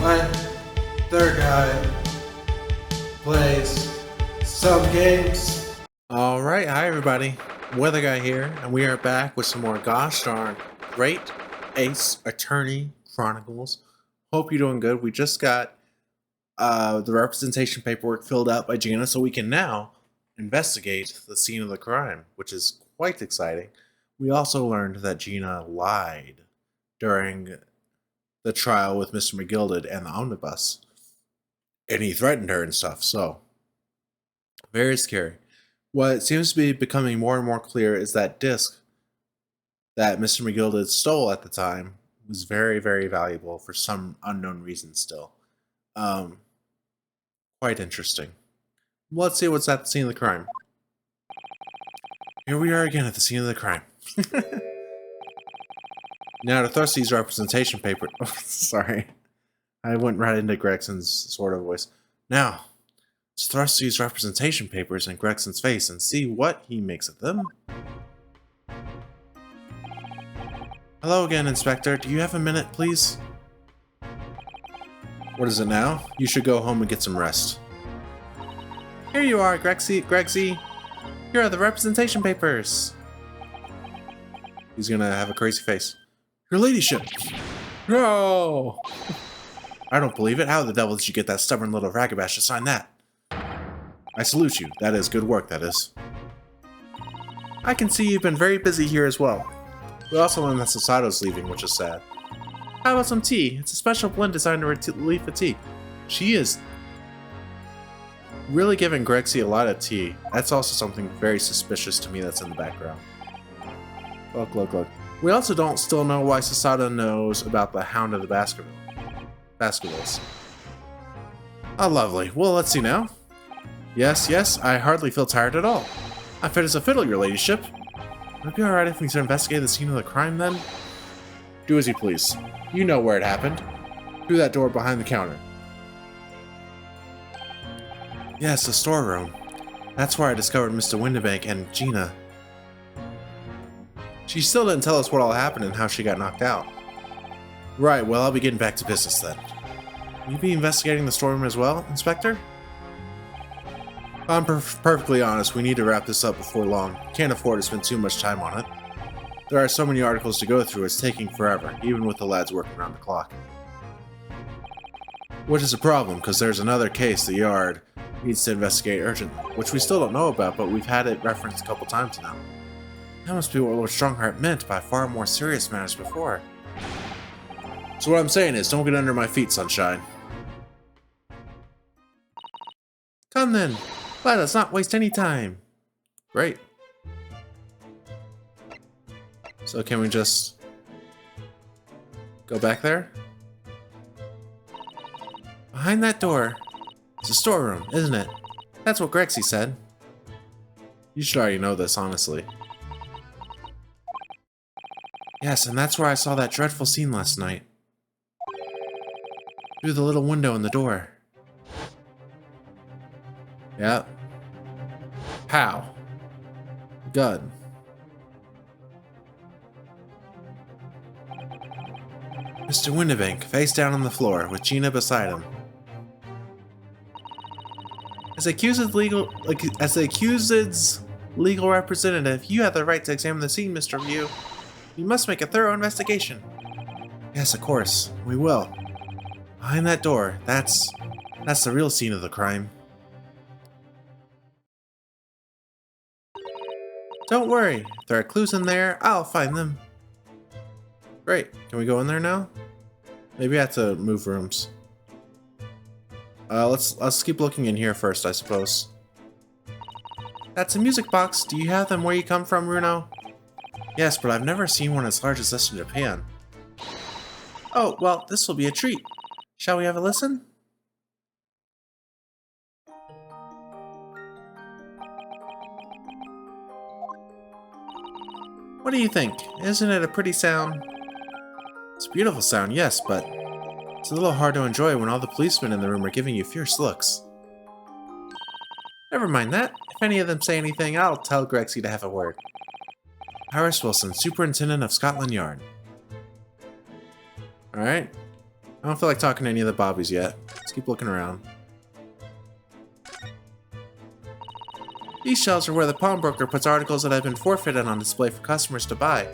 My third guy plays some games. Alright, hi everybody. Weather Guy here, and we are back with some more gosh darn Great Ace Attorney Chronicles. Hope you're doing good. We just got the representation paperwork filled out by Gina, so we can now investigate the scene of the crime, which is quite exciting. We also learned that Gina lied during the trial with Mr. McGilded and the omnibus, and he threatened her and stuff, so very scary. What seems to be becoming more and more clear is that disc that Mr. McGilded stole at the time was very, very valuable for some unknown reason still. Quite interesting. Let's see what's at the scene of the crime. Here we are again at the scene of the crime. Now to thrust these representation paper... Sorry. I went right into Gregson's sort of voice. Now, let's thrust these representation papers in Gregson's face and see what he makes of them. Hello again, Inspector. Do you have a minute, please? What is it now? You should go home and get some rest. Here you are, Gregsy. Here are the representation papers. He's gonna have a crazy face. Your ladyship! No! I don't believe it. How the devil did you get that stubborn little ragabash to sign that? I salute you. That is good work, that is. I can see you've been very busy here as well. We also learned that Sasato's leaving, which is sad. How about some tea? It's a special blend designed to relieve fatigue. She is really giving Gregsy a lot of tea. That's also something very suspicious to me that's in the background. Look. We also still know why Sasato knows about the Hound of the Baskervilles. Oh, lovely. Well, let's see now. Yes, I hardly feel tired at all. I'm fit as a fiddle, your ladyship. Would it be alright if we investigate the scene of the crime, then? Do as you please. You know where it happened. Through that door behind the counter. Yes, the storeroom. That's where I discovered Mr. Windibank and Gina. She still didn't tell us what all happened and how she got knocked out. Right, well, I'll be getting back to business then. Will you be investigating the storeroom as well, Inspector? I'm perfectly honest, we need to wrap this up before long. Can't afford to spend too much time on it. There are so many articles to go through, it's taking forever, even with the lads working around the clock. Which is a problem, because there's another case the Yard needs to investigate urgently, which we still don't know about, but we've had it referenced a couple times now. That must be what Lord Strongheart meant by far more serious matters before. So what I'm saying is, don't get under my feet, Sunshine. Come then, let us not waste any time. Great. So can we just go back there? Behind that door, it's a storeroom, isn't it? That's what Gregsy said. You should already know this, honestly. Yes, and that's where I saw that dreadful scene last night. Through the little window in the door. Yep. How? Good. Mr. Windibank, face down on the floor, with Gina beside him. As the accused's legal representative, you have the right to examine the scene, Mr. Ryu. You must make a thorough investigation. Yes, of course, we will. Behind that door, that's the real scene of the crime. Don't worry, if there are clues in there, I'll find them. Great, can we go in there now? Maybe I have to move rooms. Let's keep looking in here first, I suppose. That's a music box. Do you have them where you come from, Runo? Yes, but I've never seen one as large as this in Japan. Oh, well, this will be a treat. Shall we have a listen? What do you think? Isn't it a pretty sound? It's a beautiful sound, yes, but it's a little hard to enjoy when all the policemen in the room are giving you fierce looks. Never mind that. If any of them say anything, I'll tell Gregsy to have a word. Iris Wilson, Superintendent of Scotland Yard. Alright. I don't feel like talking to any of the bobbies yet. Let's keep looking around. These shelves are where the pawnbroker puts articles that have been forfeited on display for customers to buy.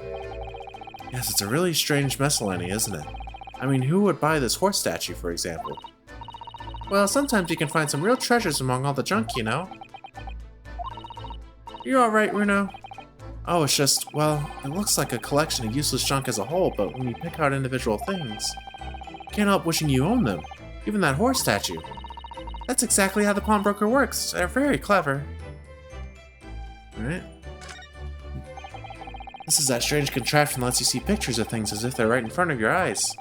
Yes, it's a really strange miscellany, isn't it? I mean, who would buy this horse statue, for example? Well, sometimes you can find some real treasures among all the junk, you know? You alright, Runo? Oh, it's just, well, it looks like a collection of useless junk as a whole, but when you pick out individual things, you can't help wishing you owned them. Even that horse statue. That's exactly how the pawnbroker works. They're very clever. Alright. This is that strange contraption that lets you see pictures of things as if they're right in front of your eyes.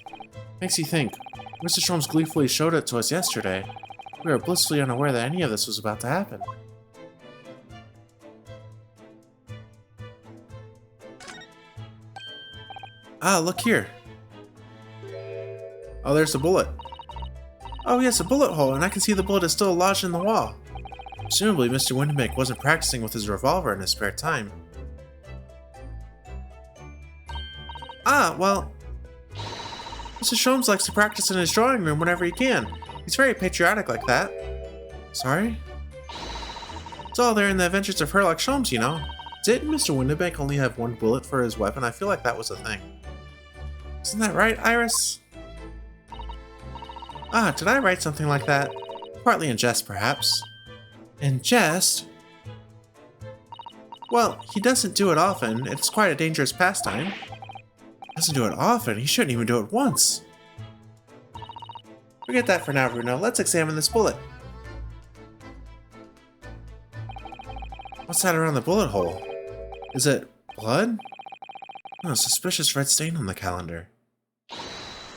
Makes you think. Mr. Sholmes gleefully showed it to us yesterday. We were blissfully unaware that any of this was about to happen. Ah, look here. Oh, there's a bullet. Oh yes, a bullet hole, and I can see the bullet is still lodged in the wall. Presumably, Mr. Windenbeck wasn't practicing with his revolver in his spare time. Ah, well... Mr. Sholmes likes to practice in his drawing room whenever he can. He's very patriotic like that. Sorry? It's all there in the Adventures of Herlock Sholmes, you know. Didn't Mr. Windenbeck only have one bullet for his weapon? I feel like that was a thing. Isn't that right, Iris? Ah, did I write something like that? Partly in jest, perhaps. In jest? Well, he doesn't do it often. It's quite a dangerous pastime. Doesn't do it often? He shouldn't even do it once. Forget that for now, Bruno. Let's examine this bullet. What's that around the bullet hole? Is it blood? Oh, a suspicious red stain on the calendar.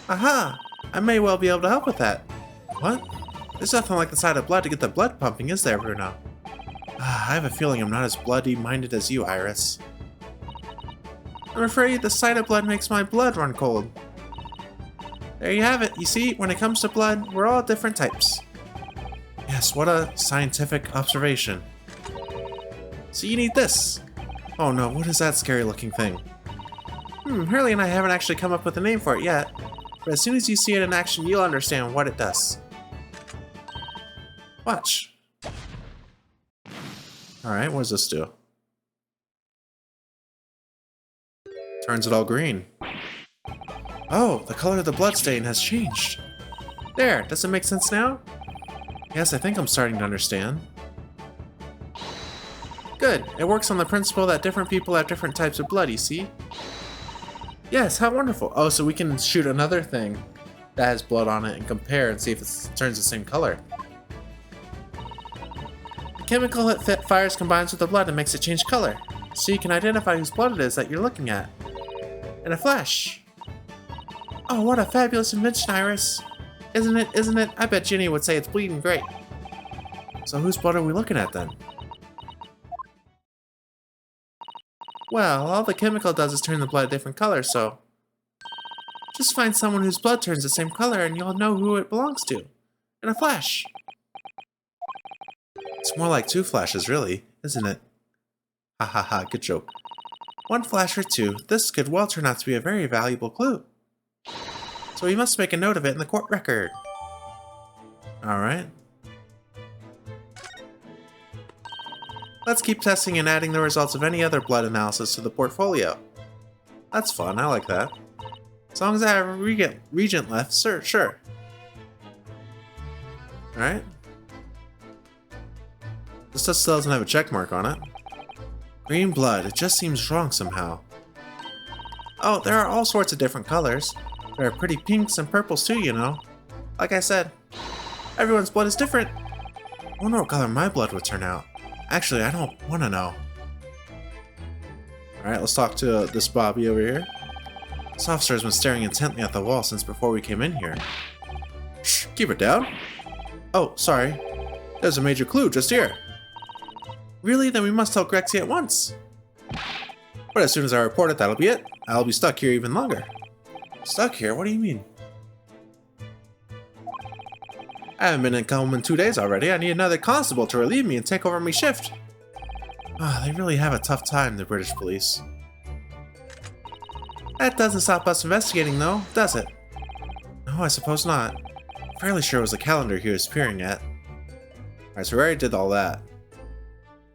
Aha! I may well be able to help with that. What? There's nothing like the sight of blood to get the blood pumping, is there, Bruno? I have a feeling I'm not as bloody-minded as you, Iris. I'm afraid the sight of blood makes my blood run cold. There you have it. You see, when it comes to blood, we're all different types. Yes, what a scientific observation. So you need this. Oh no, what is that scary-looking thing? Hurley and I haven't actually come up with a name for it yet. But as soon as you see it in action, you'll understand what it does. Watch. Alright, what does this do? Turns it all green. Oh, the color of the bloodstain has changed. There, does it make sense now? Yes, I think I'm starting to understand. Good, it works on the principle that different people have different types of blood, you see? Yes, how wonderful. Oh, so we can shoot another thing that has blood on it and compare and see if it turns the same color. The chemical that fires combines with the blood and makes it change color. So you can identify whose blood it is that you're looking at. In a flash. Oh, what a fabulous invention, Iris. Isn't it, isn't it? I bet Ginny would say it's bleeding great. So whose blood are we looking at then? Well, all the chemical does is turn the blood a different color, so... Just find someone whose blood turns the same color and you'll know who it belongs to. In a flash. It's more like 2 flashes, really, isn't it? Ha ha ha, good joke. 1 flash or 2, this could well turn out to be a very valuable clue. So we must make a note of it in the court record. Alright. Let's keep testing and adding the results of any other blood analysis to the portfolio. That's fun, I like that. As long as I have a regent left, sure. Alright. This stuff still doesn't have a check mark on it. Green blood, it just seems wrong somehow. Oh, there are all sorts of different colors. There are pretty pinks and purples too, you know. Like I said, everyone's blood is different. I wonder what color my blood would turn out. Actually, I don't want to know. Alright, let's talk to this Bobby over here. This officer has been staring intently at the wall since before we came in here. Shh, keep it down. Oh, sorry. There's a major clue just here. Really? Then we must tell Grexy at once. But as soon as I report it, that'll be it. I'll be stuck here even longer. Stuck here? What do you mean? I haven't been in home in 2 days already. I need another constable to relieve me and take over my shift. Ah, they really have a tough time, the British police. That doesn't stop us investigating, though, does it? No, No, I suppose not. Fairly sure it was the calendar he was peering at. Alright, so we already did all that.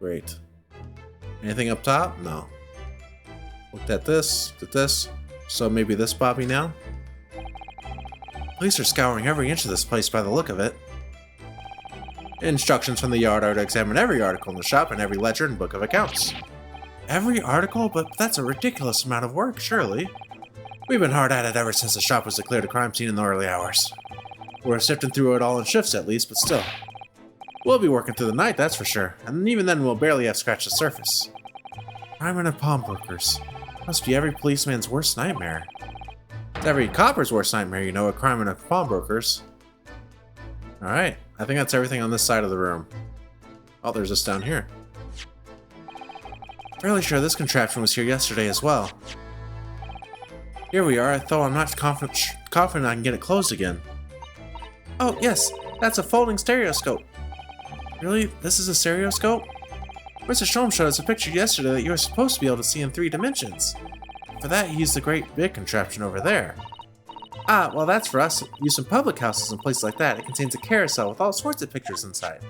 Great. Anything up top? No. Looked at this, did this. So maybe this Bobby now? Police are scouring every inch of this place by the look of it. Instructions from the yard are to examine every article in the shop and every ledger and book of accounts. Every article? But that's a ridiculous amount of work, surely. We've been hard at it ever since the shop was declared a crime scene in the early hours. We're sifting through it all in shifts at least, but still. We'll be working through the night, that's for sure, and even then we'll barely have scratched the surface. Crime and pawnbrokers. Must be every policeman's worst nightmare. It's every copper's worst nightmare, you know, a crime and pawnbrokers. Alright, I think that's everything on this side of the room. Oh, there's this down here. Fairly sure this contraption was here yesterday as well. Here we are, though I'm not confident I can get it closed again. Oh, yes, that's a folding stereoscope. Really? This is a stereoscope? Mr. Sholmes showed us a picture yesterday that you were supposed to be able to see in 3 dimensions. For that, he used the great big contraption over there. Ah, well that's for us. Used in public houses and places like that. It contains a carousel with all sorts of pictures inside.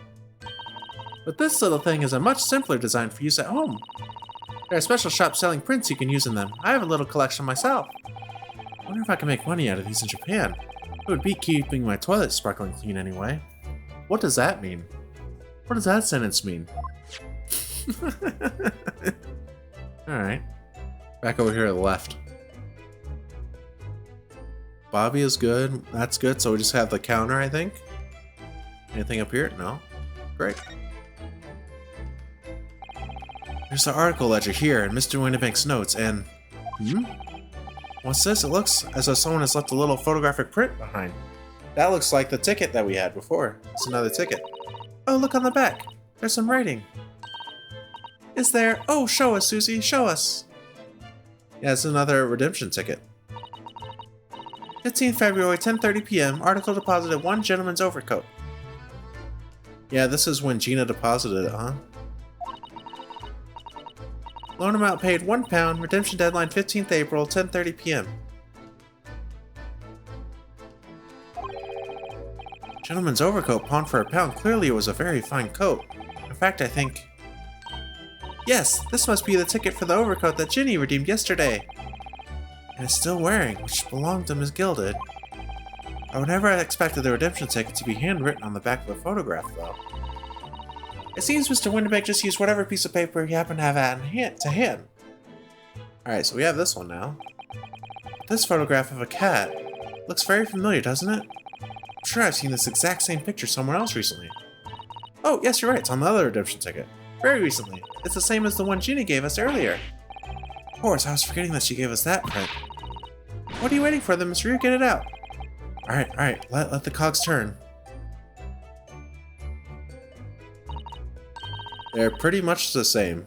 But this little thing is a much simpler design for use at home. There are special shops selling prints you can use in them. I have a little collection myself. I wonder if I can make money out of these in Japan. It would be keeping my toilet sparkling clean anyway. What does that mean? What does that sentence mean? Alright. Back over here to the left. Bobby is good. That's good. So we just have the counter, I think. Anything up here? No. Great. There's the article ledger here and Mr. Winnebank's notes and... What's this? It looks as though someone has left a little photographic print behind. That looks like the ticket that we had before. It's another ticket. Oh, look on the back. There's some writing. Is there? Oh, show us, Susie. Show us. Yeah, it's another redemption ticket. 15th February, 10:30 p.m. Article deposited 1 gentleman's overcoat. Yeah, this is when Gina deposited it, huh? Loan amount paid £1. Redemption deadline 15th April, 10:30 p.m. Gentleman's overcoat pawned for £1. Clearly it was a very fine coat. In fact, I think... Yes, this must be the ticket for the overcoat that Ginny redeemed yesterday. And is still wearing, which belonged to Miss Gilded. I would never have expected the redemption ticket to be handwritten on the back of a photograph, though. It seems Mr. Winnebank just used whatever piece of paper he happened to have at hand. Alright, so we have this one now. This photograph of a cat looks very familiar, doesn't it? I'm sure I've seen this exact same picture somewhere else recently. Oh, yes, you're right, it's on the other redemption ticket. Very recently. It's the same as the one Gina gave us earlier. Of course, I was forgetting that she gave us that print. What are you waiting for then, Mr. Rear? Get it out. Alright, let the cogs turn. They're pretty much the same.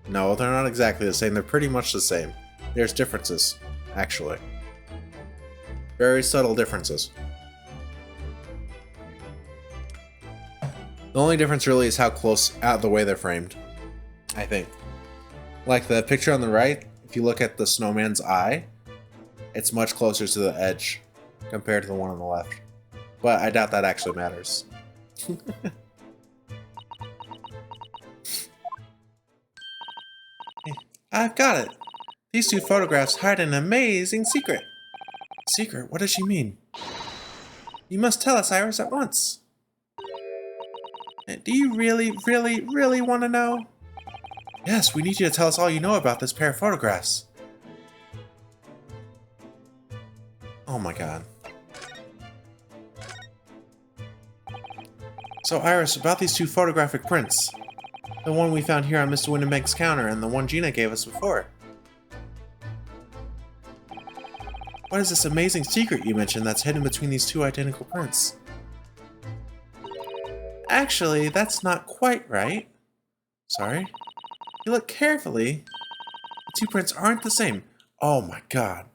No, they're not exactly the same. They're pretty much the same. There's differences, actually. Very subtle differences. The only difference really is how close out of the way they're framed, I think. Like the picture on the right, if you look at the snowman's eye, it's much closer to the edge compared to the one on the left. But I doubt that actually matters. I've got it! These 2 photographs hide an amazing secret. Secret? What does she mean? You must tell us, Iris, at once. Do you really want to know? Yes, we need you to tell us all you know about this pair of photographs. Oh my god. So Iris, about these 2 photographic prints. The one we found here on Mr. Winnebank's counter and the one Gina gave us before. What is this amazing secret you mentioned that's hidden between these 2 identical prints? Actually, that's not quite right. Sorry. If you look carefully, the 2 prints aren't the same. Oh my god.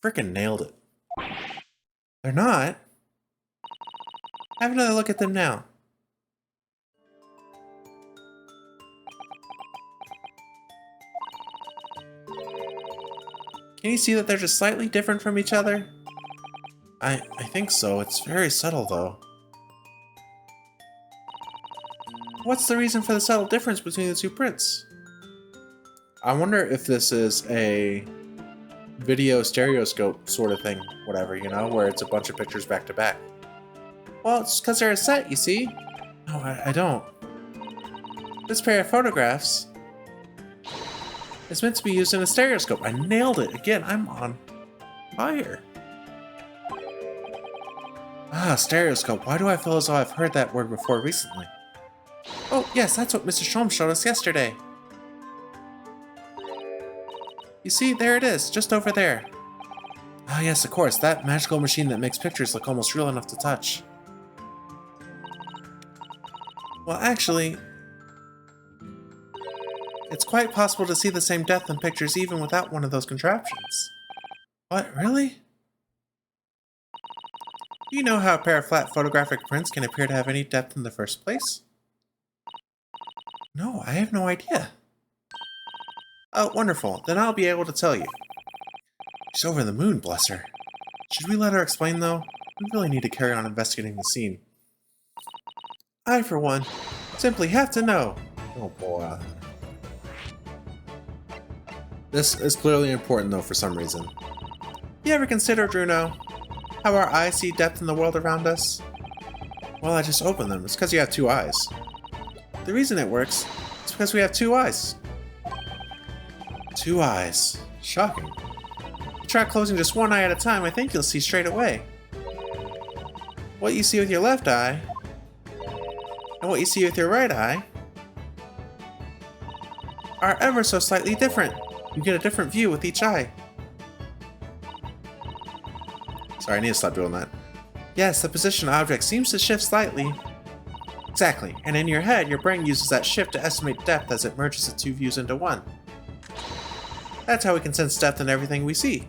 Frickin' nailed it. They're not? Have another look at them now. Can you see that they're just slightly different from each other? I think so. It's very subtle, though. What's the reason for the subtle difference between the two prints? I wonder if this is a video stereoscope sort of thing, whatever, you know, where it's a bunch of pictures back to back. Well, it's because they're a set, you see? No, I don't. This pair of photographs is meant to be used in a stereoscope. I nailed it. Again, I'm on fire. Ah, stereoscope. Why do I feel as though I've heard that word before recently? Oh, yes, that's what Mr. Sholmes showed us yesterday. You see, there it is, just over there. Ah, yes, of course, that magical machine that makes pictures look almost real enough to touch. Well, actually, it's quite possible to see the same depth in pictures even without one of those contraptions. What, really? Do you know how a pair of flat photographic prints can appear to have any depth in the first place? No, I have no idea. Oh, wonderful. Then I'll be able to tell you. She's over the moon, bless her. Should we let her explain, though? We really need to carry on investigating the scene. I, for one, simply have to know. Oh boy. This is clearly important, though, for some reason. You ever considered, Bruno, how our eyes see depth in the world around us? Well, I just opened them. It's because you have two eyes. The reason it works is because we have two eyes. Two eyes. Shocking. If you try closing just one eye at a time, I think you'll see straight away. What you see with your left eye and what you see with your right eye are ever so slightly different. You get a different view with each eye. Sorry, I need to stop doing that. Yes, the position of objects seems to shift slightly. Exactly, and in your head, your brain uses that shift to estimate depth as it merges the two views into one. That's how we can sense depth in everything we see.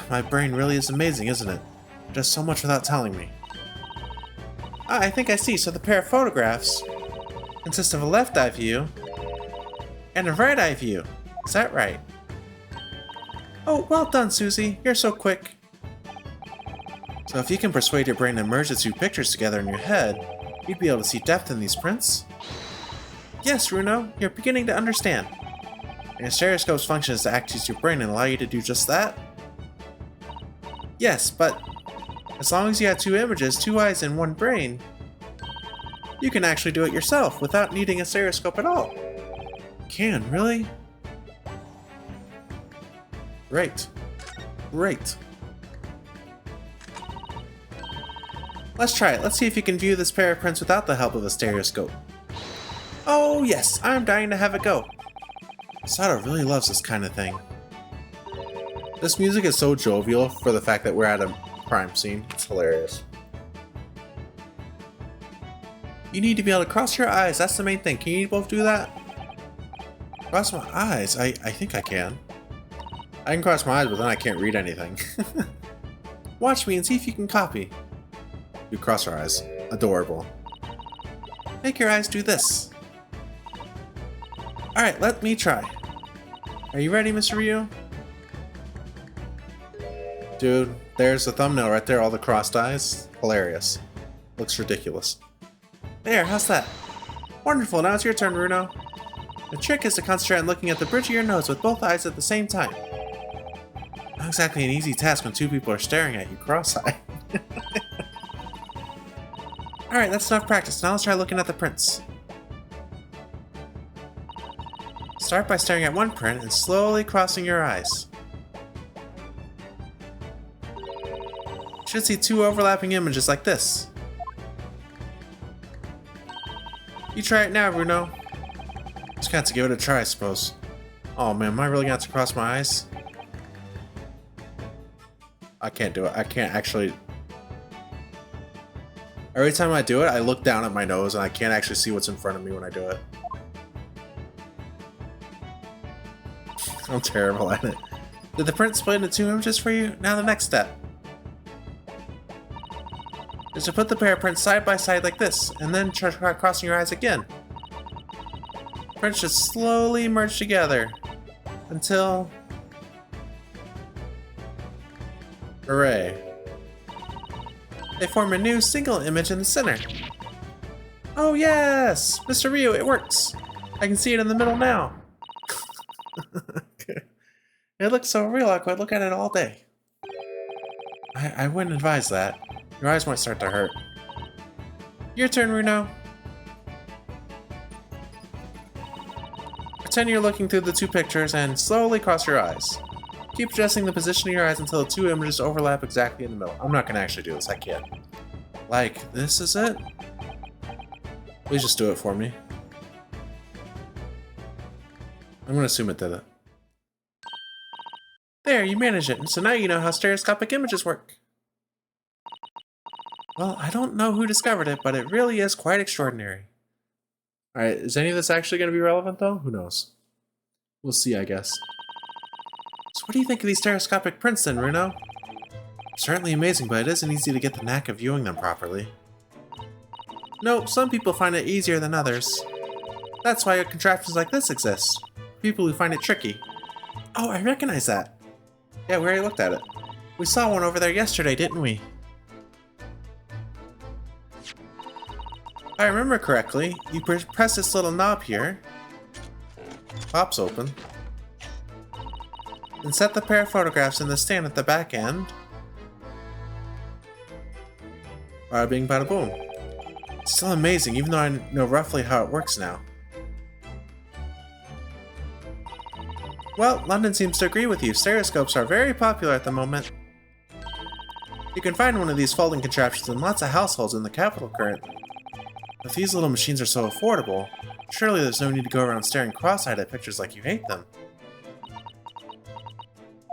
My brain really is amazing, isn't it? It does so much without telling me. Ah, I think I see. So the pair of photographs consist of a left eye view and a right eye view. Is that right? Oh, well done, Susie. You're so quick. So if you can persuade your brain to merge the two pictures together in your head, you'd be able to see depth in these prints? Yes, Runo, you're beginning to understand. And a stereoscope's function is to access your brain and allow you to do just that? Yes, but as long as you have two images, two eyes, and one brain, you can actually do it yourself without needing a stereoscope at all. Can, really? Great. Great. Let's try it. Let's see if you can view this pair of prints without the help of a stereoscope. Oh yes, I'm dying to have a go. Sada really loves this kind of thing. This music is so jovial for the fact that we're at a crime scene. It's hilarious. You need to be able to cross your eyes. That's the main thing. Can you both do that? Cross my eyes? I think I can. I can cross my eyes, but then I can't read anything. Watch me and see if you can copy. You cross our eyes. Adorable. Make your eyes do this. Alright, let me try. Are you ready, Mr. Ryu? Dude, there's the thumbnail right there, all the crossed eyes. Hilarious. Looks ridiculous. There, how's that? Wonderful, now it's your turn, Runo. The trick is to concentrate on looking at the bridge of your nose with both eyes at the same time. Not exactly an easy task when two people are staring at you cross-eyed. Alright, that's enough practice. Now let's try looking at the prints. Start by staring at one print and slowly crossing your eyes. You should see two overlapping images like this. You try it now, Bruno. Just got to give it a try, I suppose. Oh man, am I really gonna have to cross my eyes? I can't do it. I can't actually. Every time I do it, I look down at my nose and I can't actually see what's in front of me when I do it. I'm terrible at it. Did the print split into two images for you? Now the next step is to put the pair of prints side by side like this, and then try crossing your eyes again. Prints should slowly merge together until Hooray. They form a new single image in the center. Oh yes! Mr. Ryu, it works! I can see it in the middle now. It looks so real, I could look at it all day. I wouldn't advise that. Your eyes might start to hurt. Your turn, Runo. Pretend you're looking through the two pictures and slowly cross your eyes. Keep adjusting the position of your eyes until the two images overlap exactly in the middle. I'm not gonna actually do this, I can't. Like, this is it? Please just do it for me. I'm gonna assume it did it. There, you managed it, and so now you know how stereoscopic images work. Well, I don't know who discovered it, but it really is quite extraordinary. Alright, is any of this actually going to be relevant, though? Who knows? We'll see, I guess. So what do you think of these stereoscopic prints, then, Runo? Certainly amazing, but it isn't easy to get the knack of viewing them properly. No, some people find it easier than others. That's why contraptions like this exist. People who find it tricky. Oh, I recognize that. Yeah, we already looked at it. We saw one over there yesterday, didn't we? If I remember correctly, you press this little knob here. Pops open. And set the pair of photographs in the stand at the back end. Bada bing, bada boom. It's still amazing, even though I know roughly how it works now. Well, London seems to agree with you. Stereoscopes are very popular at the moment. You can find one of these folding contraptions in lots of households in the capital currently. If these little machines are so affordable, surely there's no need to go around staring cross-eyed at pictures like you hate them.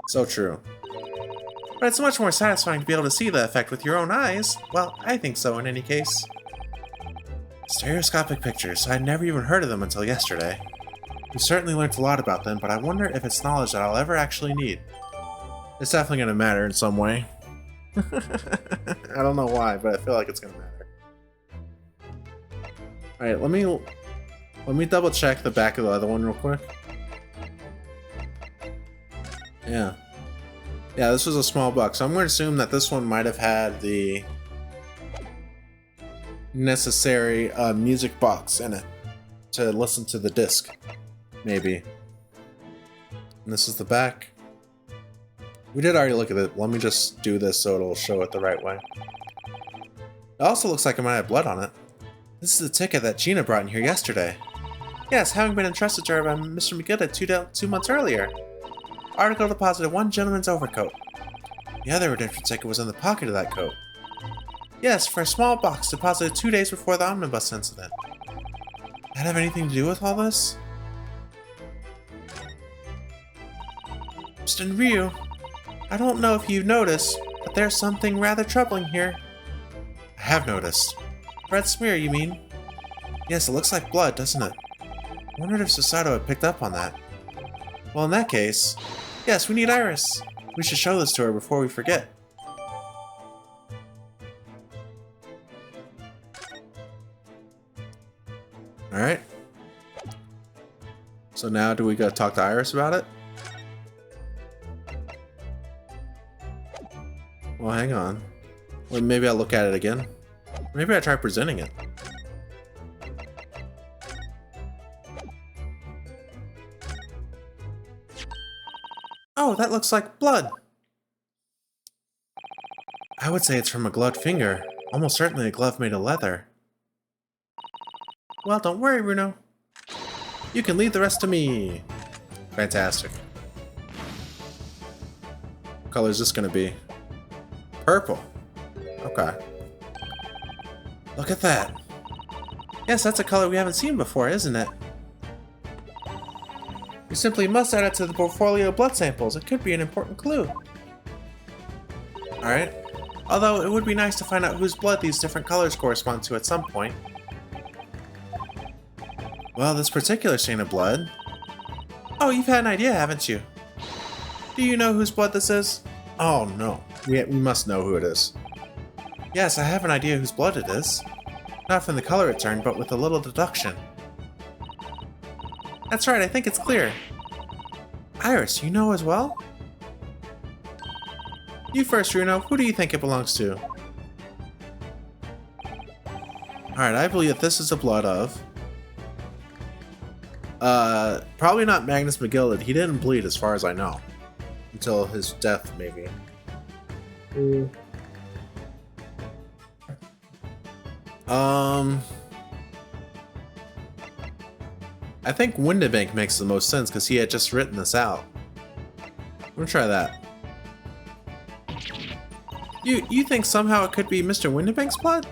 So true. But it's much more satisfying to be able to see the effect with your own eyes. Well, I think so in any case. Stereoscopic pictures. I'd never even heard of them until yesterday. We certainly learned a lot about them, but I wonder if it's knowledge that I'll ever actually need. It's definitely going to matter in some way. I don't know why, but I feel like it's going to matter. Alright, let me double check the back of the other one real quick. Yeah. Yeah, this was a small box, so I'm going to assume that this one might have had the necessary music box in it to listen to the disc. Maybe. And this is the back. We did already look at it. Let me just do this so it'll show it the right way. It also looks like it might have blood on it. This is the ticket that Gina brought in here yesterday. Yes, having been entrusted to her by Mr. McGilda 2 months earlier. Article deposited one gentleman's overcoat. The other redemption ticket was in the pocket of that coat. Yes, for a small box deposited 2 days before the omnibus incident. That have anything to do with all this? Mr. Ryu, I don't know if you've noticed, but there's something rather troubling here. I have noticed. Red smear, you mean? Yes, it looks like blood, doesn't it? I wondered if Susato had picked up on that. Well, in that case, yes, we need Iris. We should show this to her before we forget. Alright. So now do we go talk to Iris about it? Well, hang on. Well, maybe I'll look at it again. Maybe I try presenting it. Oh, that looks like blood. I would say it's from a gloved finger. Almost certainly a glove made of leather. Well, don't worry, Runo. You can leave the rest to me. Fantastic. What color is this going to be? Purple. Okay. Look at that. Yes, that's a color we haven't seen before, isn't it? We simply must add it to the portfolio of blood samples. It could be an important clue. Alright. Although, it would be nice to find out whose blood these different colors correspond to at some point. Well, this particular stain of blood... Oh, you've had an idea, haven't you? Do you know whose blood this is? Oh, no. We must know who it is. Yes, I have an idea whose blood it is. Not from the color it turned, but with a little deduction. That's right, I think it's clear. Iris, you know as well? You first, Runo. Who do you think it belongs to? Alright, I believe that this is the blood of... probably not Magnus McGilded. He didn't bleed as far as I know. Until his death, maybe. I think Windibank makes the most sense because he had just written this out. I'm gonna try that. You think somehow it could be Mr. Windibank's blood?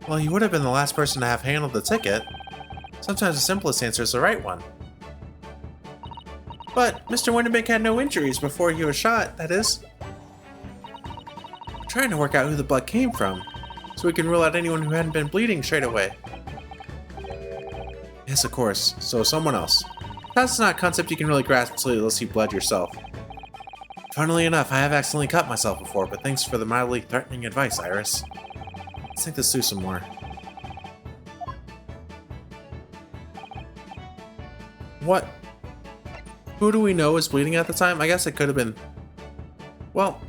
Well, he would have been the last person to have handled the ticket. Sometimes the simplest answer is the right one. But Mr. Windibank had no injuries before he was shot, that is. I'm trying to work out who the blood came from, so we can rule out anyone who hadn't been bleeding straight away. Yes, of course. So someone else. That's not a concept you can really grasp until you see blood yourself. Funnily enough, I have accidentally cut myself before, but thanks for the mildly threatening advice, Iris. Let's think this through some more. What? Who do we know was bleeding at the time? I guess it could have been... Well...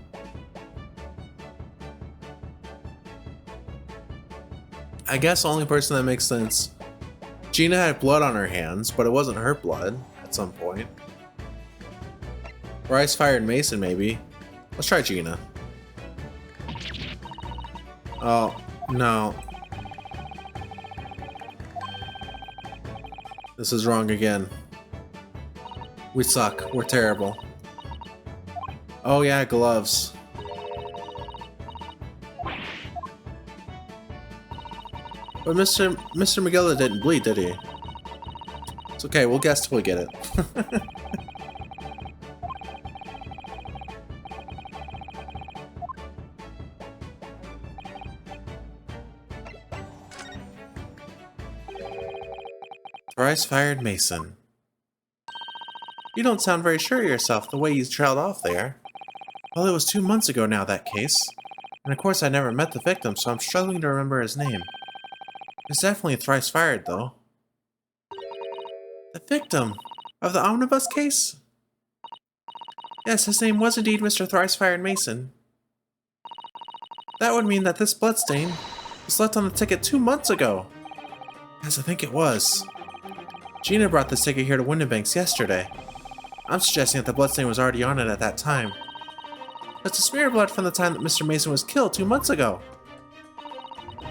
I guess the only person that makes sense... Gina had blood on her hands, but it wasn't her blood at some point. Bryce fired Mason, maybe. Let's try Gina. Oh, no. This is wrong again. We suck. We're terrible. Oh yeah, gloves. But Mr. McGilda didn't bleed, did he? It's okay, we'll guess till we get it. Bryce fired Mason. You don't sound very sure of yourself the way you trailed off there. Well, it was 2 months ago now, that case. And of course I never met the victim, so I'm struggling to remember his name. It's definitely thrice fired, though. The victim of the omnibus case? Yes, his name was indeed Mr. Thrice Fired Mason. That would mean that this bloodstain was left on the ticket 2 months ago. Yes, I think it was. Gina brought this ticket here to Windibank's yesterday. I'm suggesting that the bloodstain was already on it at that time. It's a smear of blood from the time that Mr. Mason was killed 2 months ago.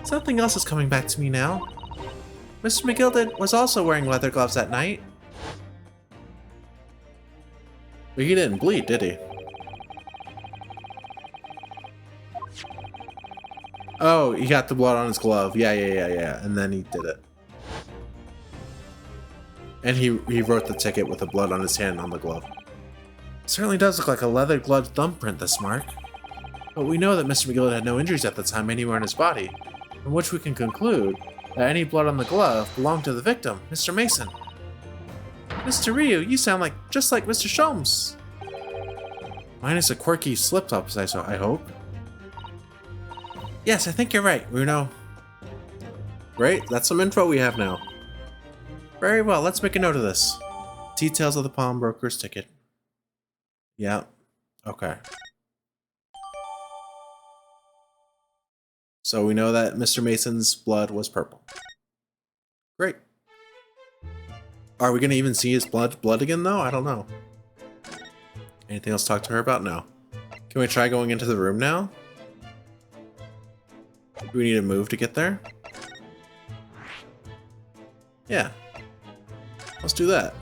Something else is coming back to me now. Mr. McGilded was also wearing leather gloves that night. But he didn't bleed, did he? Oh, he got the blood on his glove. Yeah. And then he did it. And he wrote the ticket with the blood on his hand on the glove. It certainly does look like a leather-gloved thumbprint, this mark. But we know that Mr. McGillard had no injuries at the time anywhere on his body, from which we can conclude that any blood on the glove belonged to the victim, Mr. Mason. Mr. Ryu, you sound just like Mr. Sholmes. Minus a quirky slip-up, I hope. Yes, I think you're right, Runo. Great, that's some info we have now. Very well, let's make a note of this. Details of the pawnbroker's ticket. Yeah, okay. So we know that Mr. Mason's blood was purple. Great. Are we going to even see his blood again, though? I don't know. Anything else to talk to her about? No. Can we try going into the room now? Do we need to move to get there? Yeah. Let's do that.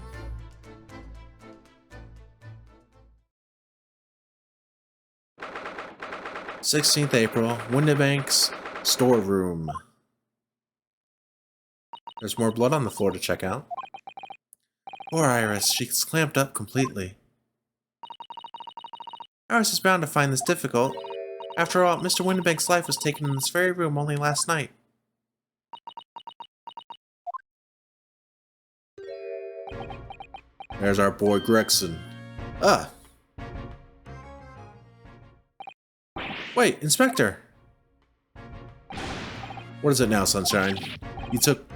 "16th April, Windibank's storeroom." There's more blood on the floor to check out. Poor Iris, she's clamped up completely. Iris is bound to find this difficult. After all, Mr. Windibank's life was taken in this very room only last night. There's our boy Gregson. Ah! Wait, Inspector! What is it now, Sunshine? You took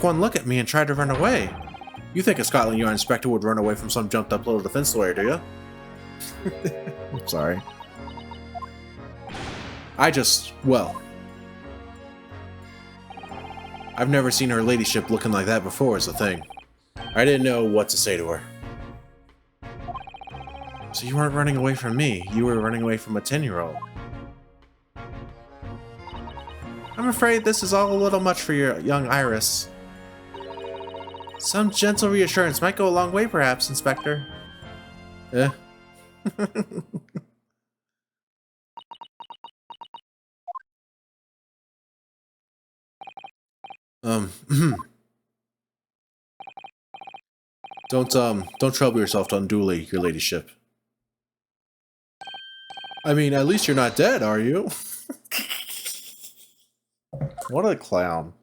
one look at me and tried to run away. You think a Scotland Yard inspector would run away from some jumped-up little defense lawyer, do you? I'm sorry. well, I've never seen her ladyship looking like that before is the thing. I didn't know what to say to her. So you weren't running away from me, you were running away from a 10-year-old. I'm afraid this is all a little much for your young Iris. Some gentle reassurance might go a long way, perhaps, Inspector. Eh? Don't trouble yourself unduly, your ladyship. I mean, at least you're not dead, are you? What a clown.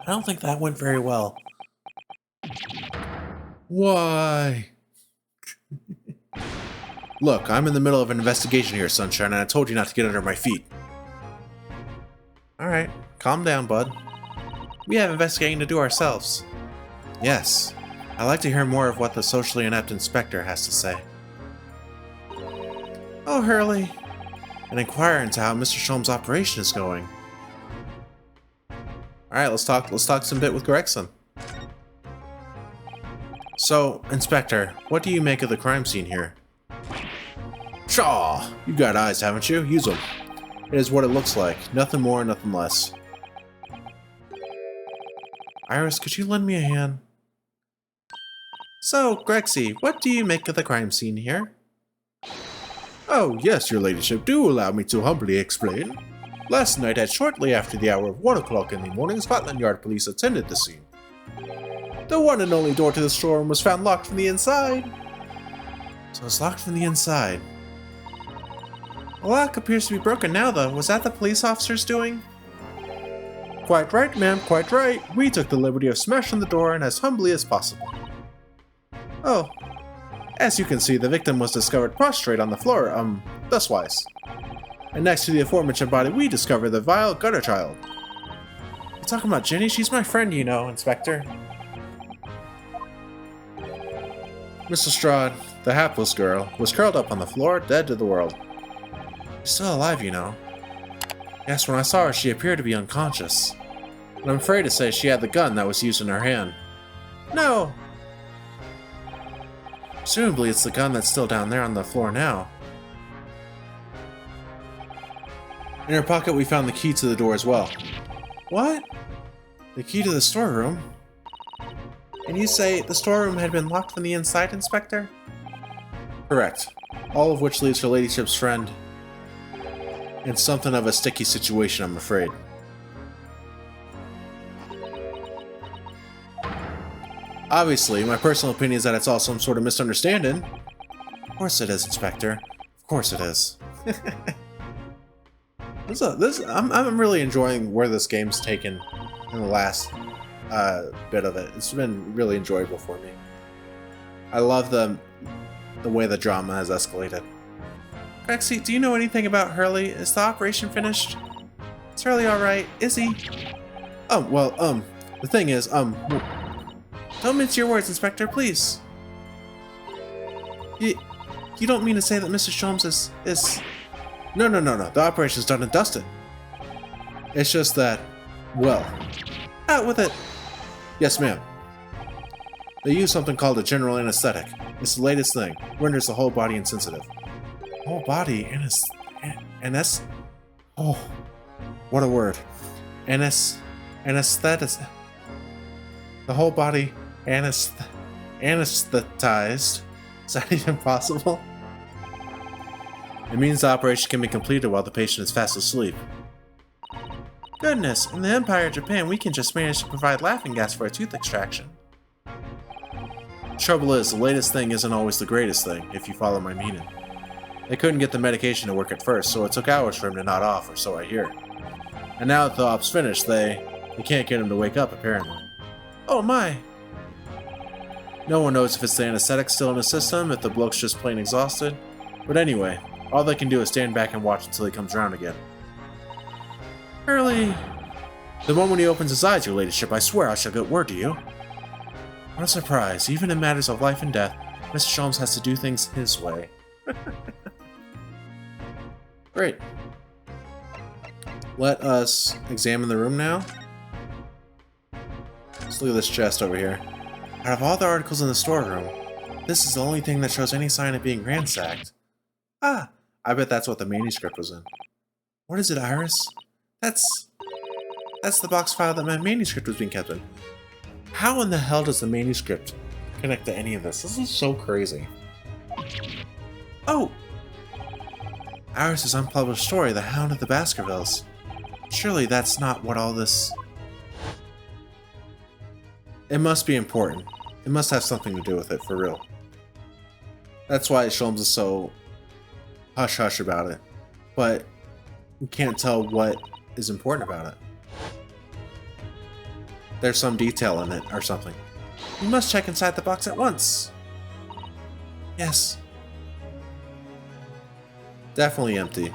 I don't think that went very well. Why? Look, I'm in the middle of an investigation here, Sunshine, and I told you not to get under my feet. Alright, calm down, bud. We have investigating to do ourselves. Yes, I'd like to hear more of what the socially inept inspector has to say. Oh, Hurley. And inquire into how Mr. Sholmes' operation is going. Alright, let's talk some bit with Gregson. So, Inspector, what do you make of the crime scene here? Shaw! You got eyes, haven't you? Use them. It is what it looks like. Nothing more, nothing less. Iris, could you lend me a hand? So, Grexy, what do you make of the crime scene here? Oh, yes, your ladyship, do allow me to humbly explain. Last night, at shortly after the hour of 1 o'clock in the morning, Scotland Yard police attended the scene. The one and only door to the storeroom was found locked from the inside. So it's locked from the inside. The lock appears to be broken now, though. Was that the police officer's doing? Quite right, ma'am, quite right. We took the liberty of smashing the door and as humbly as possible. Oh. As you can see, the victim was discovered prostrate on the floor, thuswise. And next to the aforementioned body, we discovered the vile gutter child. You talking about Jenny? She's my friend, you know, Inspector. Miss Lestrade, the hapless girl, was curled up on the floor, dead to the world. She's still alive, you know. Yes, when I saw her, she appeared to be unconscious. And I'm afraid to say she had the gun that was used in her hand. No! Presumably it's the gun that's still down there on the floor now. In her pocket we found the key to the door as well. What? The key to the storeroom? And you say the storeroom had been locked from the inside, Inspector? Correct. All of which leaves her ladyship's friend in something of a sticky situation, I'm afraid. Obviously, my personal opinion is that it's all some sort of misunderstanding. Of course it is, Inspector. Of course it is. I'm really enjoying where this game's taken in the last bit of it. It's been really enjoyable for me. I love the way the drama has escalated. Grexy, do you know anything about Hurley? Is the operation finished? Is Hurley alright? Is he? The thing is, don't mince your words, Inspector, please. You don't mean to say that Mr. Sholmes is... No. The operation's done and dusted. It's just that, well... Out with it! Yes, ma'am. They use something called a general anesthetic. It's the latest thing. Renders the whole body insensitive. Whole body anesthetic. Oh, what a word. Anesthetic. The whole body anesthetized. Is that even possible? It means the operation can be completed while the patient is fast asleep. Goodness, in the Empire of Japan, we can just manage to provide laughing gas for a tooth extraction. Trouble is, the latest thing isn't always the greatest thing, if you follow my meaning. They couldn't get the medication to work at first, so it took hours for him to nod off, or so I hear. And now that the op's finished, they can't get him to wake up, apparently. Oh my! No one knows if it's the anesthetic still in his system, if the bloke's just plain exhausted. But anyway, all they can do is stand back and watch until he comes around again. Hurley! The moment he opens his eyes, your ladyship, I swear I shall get word to you. What a surprise, even in matters of life and death, Mr. Sholmes has to do things his way. Great. Let us examine the room now. Let's look at this chest over here. Out of all the articles in the storeroom, this is the only thing that shows any sign of being ransacked. Ah, I bet that's what the manuscript was in. What is it, Iris? That's the box file that my manuscript was being kept in. How in the hell does the manuscript connect to any of this? This is so crazy. Oh! Iris's unpublished story, The Hound of the Baskervilles. Surely that's not what all this... It must be important. It must have something to do with it, for real. That's why Sholmes is so hush-hush about it. But we can't tell what is important about it. There's some detail in it, or something. We must check inside the box at once. Yes. Definitely empty.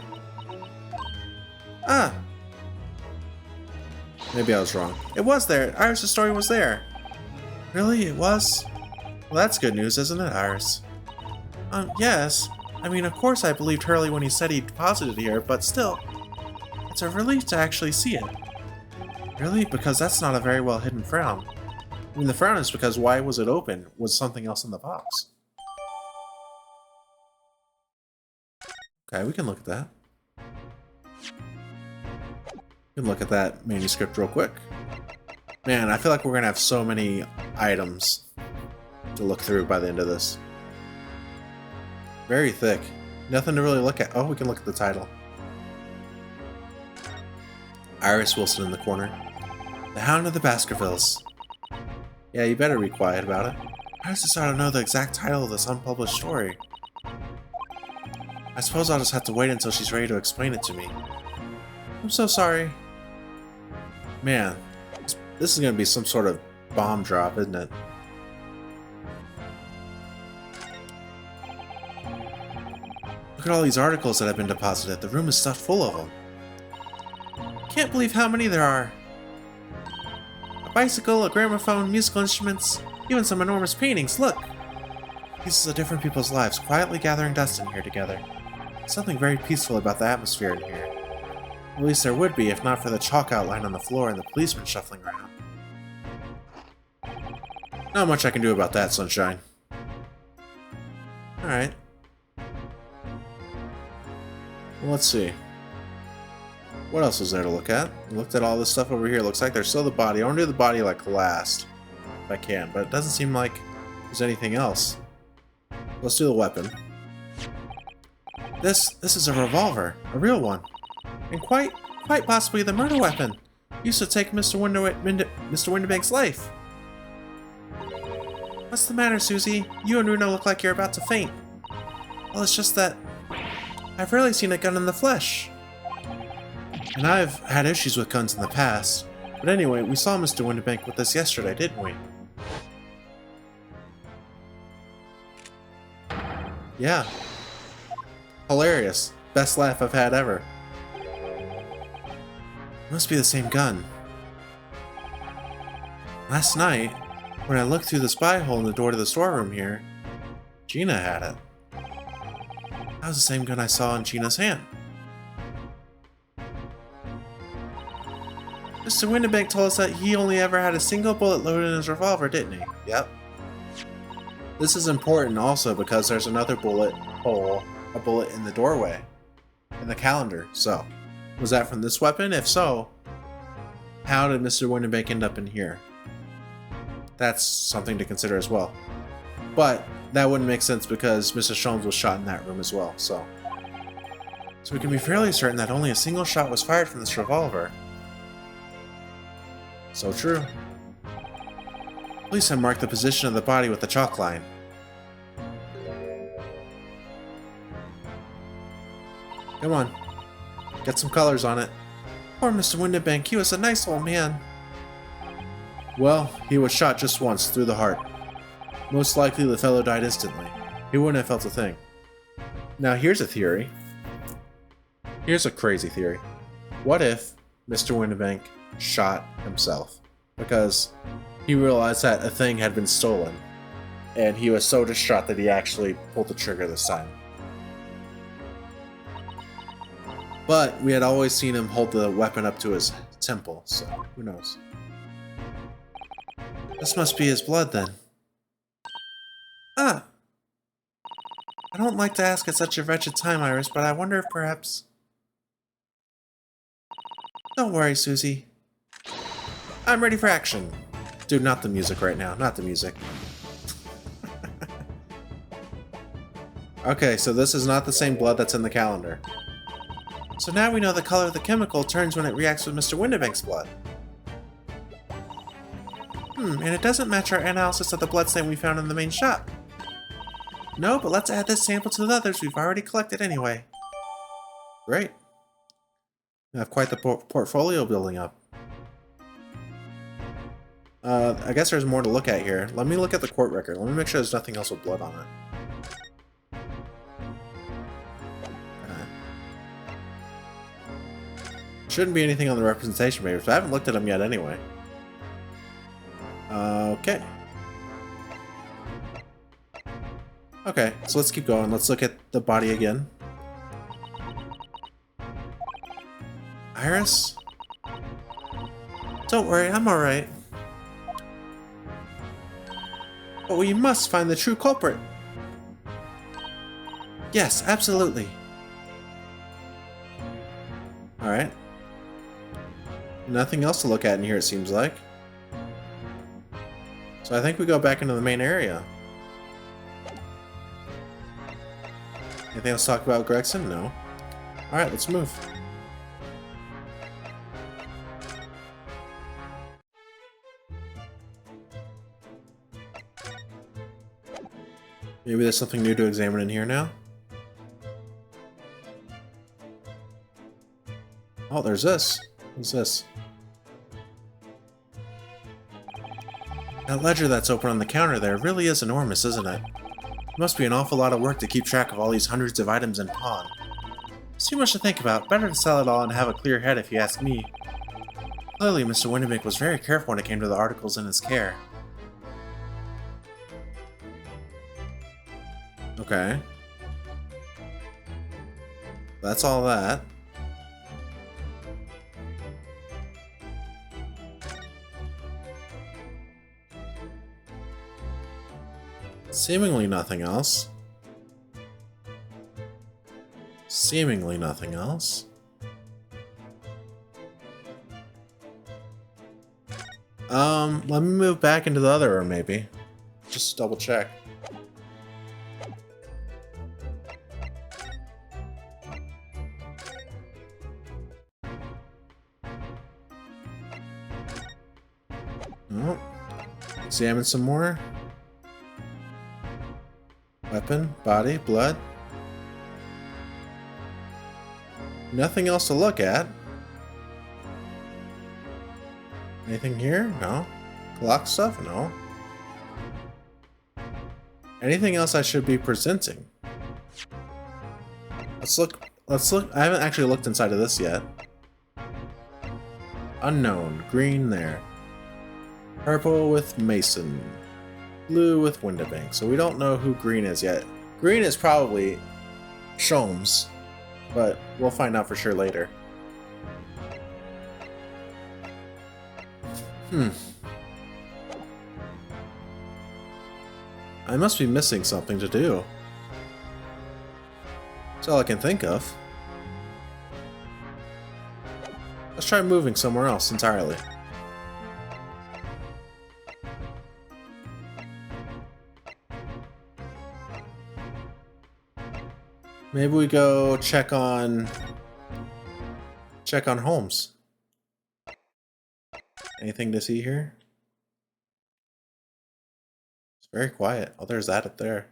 Ah! Maybe I was wrong. It was there! Iris' story was there! Really? It was? Well, that's good news, isn't it, Iris? Yes. I mean, of course I believed Hurley when he said he deposited here, but still. It's a relief to actually see it. Really? Because that's not a very well hidden frown. I mean, the frown is because why was it open? Was something else in the box? Okay, we can look at that. We can look at that manuscript real quick. Man, I feel like we're going to have so many items to look through by the end of this. Very thick. Nothing to really look at. Oh, we can look at the title. Iris Wilson in the corner. The Hound of the Baskervilles. Yeah, you better be quiet about it. Iris just ought to know the exact title of this unpublished story. I suppose I'll just have to wait until she's ready to explain it to me. I'm so sorry. Man, this is going to be some sort of bomb drop, isn't it? Look at all these articles that have been deposited. The room is stuffed full of them. Can't believe how many there are. A bicycle, a gramophone, musical instruments, even some enormous paintings. Look! Pieces of different people's lives quietly gathering dust in here together. Something very peaceful about the atmosphere in here. At least there would be if not for the chalk outline on the floor and the policeman shuffling around. Not much I can do about that, Sunshine. Alright. Well, let's see. What else is there to look at? I looked at all this stuff over here. Looks like there's still the body. I want to do the body like last, if I can, but it doesn't seem like there's anything else. Let's do the weapon. This is a revolver, a real one, and quite possibly the murder weapon used to take Mr. Windibank's life. What's the matter, Susie? You and Runo look like you're about to faint. Well, it's just that I've rarely seen a gun in the flesh. And I've had issues with guns in the past. But anyway, we saw Mr. Windibank with this yesterday, didn't we? Yeah. Hilarious. Best laugh I've had ever. Must be the same gun. Last night, when I looked through the spy hole in the door to the storeroom here, Gina had it. That was the same gun I saw in Gina's hand. Mr. Windibank told us that he only ever had a single bullet loaded in his revolver, didn't he? Yep. This is important also because there's another bullet hole, a bullet in the doorway, in the calendar. So, was that from this weapon? If so, how did Mr. Windibank end up in here? That's something to consider as well. But that wouldn't make sense because Mr. Sholmes was shot in that room as well, so we can be fairly certain that only a single shot was fired from this revolver. So true. Police have marked the position of the body with the chalk line. Come on. Get some colors on it. Poor Mr. Windibank, he was a nice old man. Well, he was shot just once, through the heart. Most likely the fellow died instantly. He wouldn't have felt a thing. Now here's a theory. Here's a crazy theory. What if Mr. Windibank shot himself? Because he realized that a thing had been stolen. And he was so distraught that he actually pulled the trigger this time. But we had always seen him hold the weapon up to his temple, so who knows. This must be his blood then. Ah! I don't like to ask at such a wretched time, Iris, but I wonder if perhaps... Don't worry, Susie. I'm ready for action. Dude, not the music right now. Not the music. Okay, so this is not the same blood that's in the calendar. So now we know the color of the chemical turns when it reacts with Mr. Windibank's blood. And it doesn't match our analysis of the bloodstain we found in the main shop. No, but let's add this sample to the others we've already collected anyway. Great. We have quite the portfolio building up. I guess there's more to look at here. Let me look at the court record. Let me make sure there's nothing else with blood on it. Shouldn't be anything on the representation papers, but I haven't looked at them yet anyway. Okay. Okay, so let's keep going. Let's look at the body again. Iris? Don't worry, I'm alright. But we must find the true culprit. Yes, absolutely. Alright. Nothing else to look at in here, it seems like. So I think we go back into the main area. Anything else to talk about, Gregson? No. Alright, let's move. Maybe there's something new to examine in here now? Oh, there's this. What's this? That ledger that's open on the counter there really is enormous, isn't it? It must be an awful lot of work to keep track of all these hundreds of items in pawn. It's too much to think about. Better to sell it all and have a clear head if you ask me. Clearly, Mr. Windibank was very careful when it came to the articles in his care. Okay. That's all that. Seemingly nothing else. Seemingly nothing else. Let me move back into the other room, maybe. Just double check. Oh. Examine some more. Weapon, body, blood. Nothing else to look at. Anything here? No. Clock stuff? No. Anything else I should be presenting? Let's look. I haven't actually looked inside of this yet. Unknown. Green there. Purple with Mason. Blue with Windibank. So we don't know who green is yet. Green is probably Sholmes, but we'll find out for sure later. I must be missing something to do. That's all I can think of. Let's try moving somewhere else entirely. Maybe we go check on Holmes. Anything to see here? It's very quiet. Oh, there's that up there.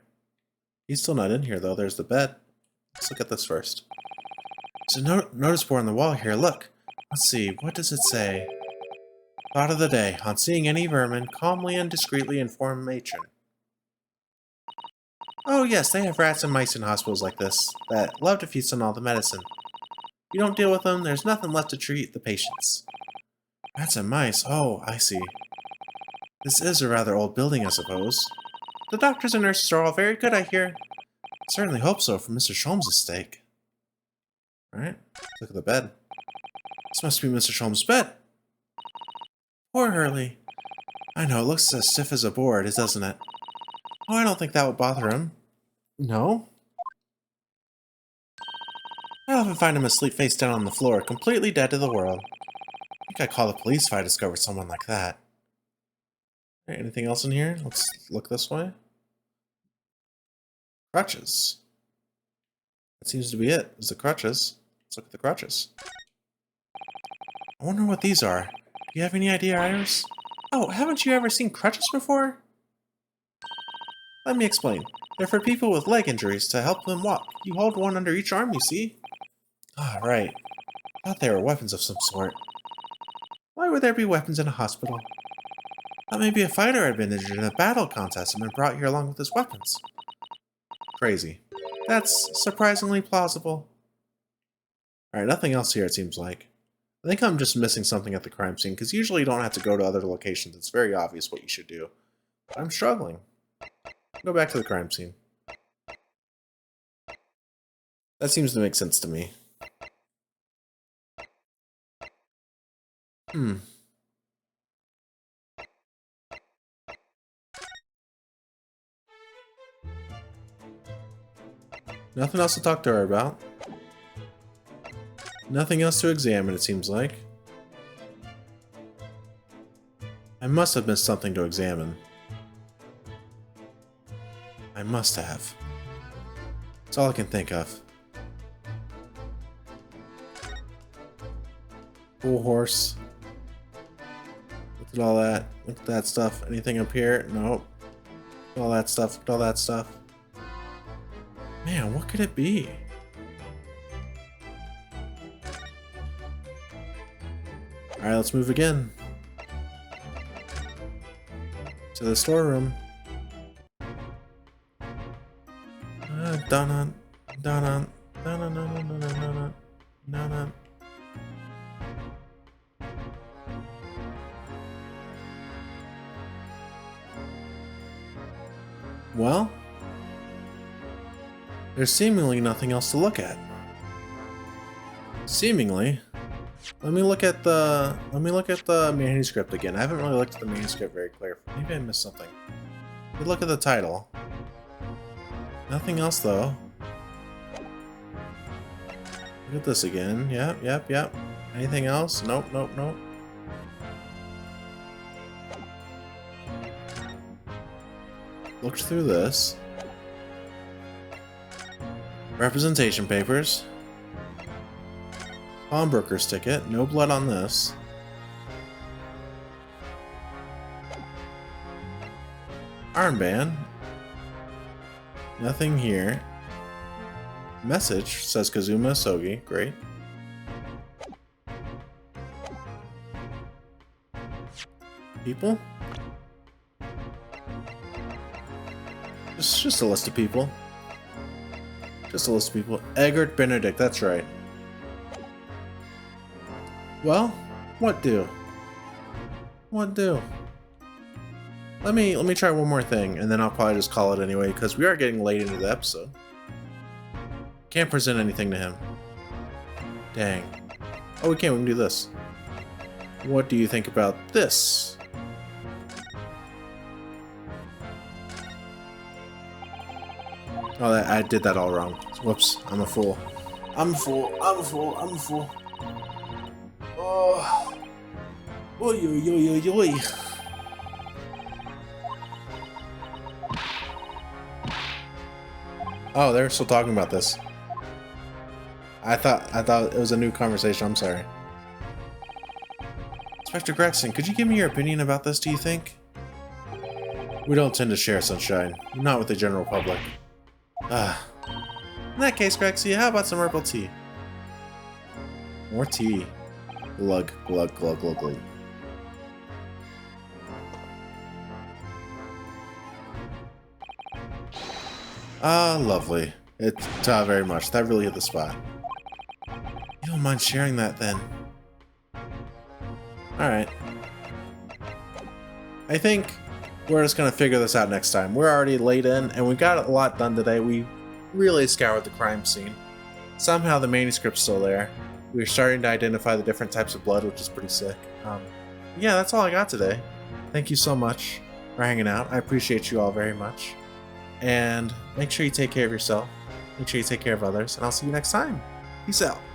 He's still not in here though. There's the bed. Let's look at this first. There's a notice board on the wall here. Look. Let's see. What does it say? Thought of the day. On seeing any vermin, calmly and discreetly inform matron. Oh yes, they have rats and mice in hospitals like this that love to feast on all the medicine. If you don't deal with them, there's nothing left to treat the patients. Rats and mice? Oh, I see. This is a rather old building, I suppose. The doctors and nurses are all very good, I hear. Certainly hope so for Mr. Sholmes' sake. Alright, Look at the bed. This must be Mr. Sholmes' bed. Poor Hurley. I know, it looks as stiff as a board, doesn't it? Oh, I don't think that would bother him. No? I often find him asleep face down on the floor, completely dead to the world. I think I'd call the police if I discovered someone like that. Right, anything else in here? Let's look this way. Crutches. That seems to be it. Is the crutches. Let's look at the crutches. I wonder what these are. Do you have any idea, Iris? Oh, haven't you ever seen crutches before? Let me explain. They're for people with leg injuries to help them walk. You hold one under each arm, you see? Ah, right. I thought they were weapons of some sort. Why would there be weapons in a hospital? Thought maybe a fighter had been injured in a battle contest and been brought here along with his weapons. Crazy. That's surprisingly plausible. Alright, nothing else here it seems like. I think I'm just missing something at the crime scene, because usually you don't have to go to other locations. It's very obvious what you should do. But I'm struggling. Go back to the crime scene. That seems to make sense to me. Nothing else to talk to her about. Nothing else to examine, it seems like. I must have missed something to examine. I must have. That's all I can think of. Cool horse. Look at all that. Look at that stuff. Anything up here? Nope. All that stuff. All that stuff. Man, what could it be? Alright, let's move again. To the storeroom. Dun-dun, dun-dun, dun-dun, dun-dun, dun-dun, dun-dun. Well, there's seemingly nothing else to look at. Seemingly. Let me look at the manuscript again. I haven't really looked at the manuscript very clearly. Maybe I missed something. Let me look at the title. Nothing else though. Look at this again. Yep. Anything else? Nope. Looked through this. Representation papers. Pawnbroker's ticket. No blood on this. Armband. Nothing here. Message says Kazuma Sogi. Great. People? Just a list of people. Just a list of people. Eggert Benedict, that's right. Well, what do? What do? Let me try one more thing, and then I'll probably just call it anyway, because we are getting late into the episode. Can't present anything to him. Dang. Oh, we can do this. What do you think about this? Oh, I did that all wrong. Whoops, I'm a fool. I'm a fool. Oh. Oy. Oh, they're still talking about this. I thought it was a new conversation. I'm sorry. Inspector Gregson, could you give me your opinion about this, do you think? We don't tend to share, Sunshine. Not with the general public. In that case, Grexia, how about some herbal tea? More tea. Glug. Ah, lovely. It's very much. That really hit the spot. You don't mind sharing that, then? Alright. I think we're just gonna figure this out next time. We're already late in, and we got a lot done today. We really scoured the crime scene. Somehow the manuscript's still there. we're starting to identify the different types of blood, which is pretty sick. Yeah, that's all I got today. Thank you so much for hanging out. I appreciate you all very much. And make sure you take care of yourself. Make sure you take care of others. And I'll see you next time. Peace out.